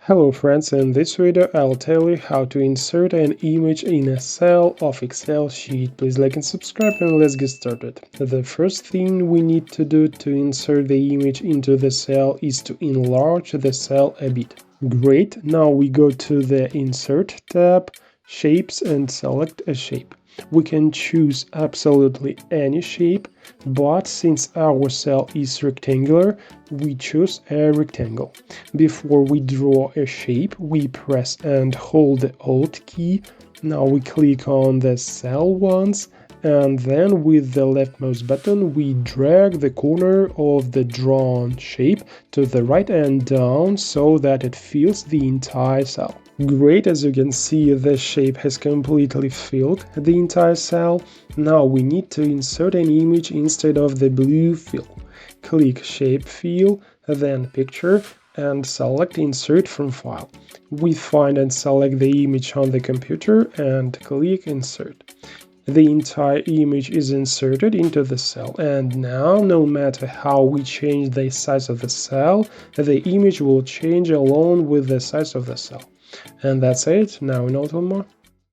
Hello friends, in this video I'll tell you how to insert an image in a cell of Excel sheet. Please like and subscribe and let's get started. The first thing we need to do to insert the image into the cell is to enlarge the cell a bit. Great, now we go to the Insert tab, Shapes and select a shape. We can choose absolutely any shape, but since our cell is rectangular, we choose a rectangle. Before we draw a shape, we press and hold the Alt key. Now we click on the cell once, and then with the left mouse button we drag the corner of the drawn shape to the right and down so that it fills the entire cell. Great, as you can see, the shape has completely filled the entire cell. Now we need to insert an image instead of the blue fill. Click Shape Fill, then Picture, and select Insert from File. We find and select the image on the computer and click Insert. The entire image is inserted into the cell, and now, no matter how we change the size of the cell, the image will change along with the size of the cell. And that's it. Now in Automore.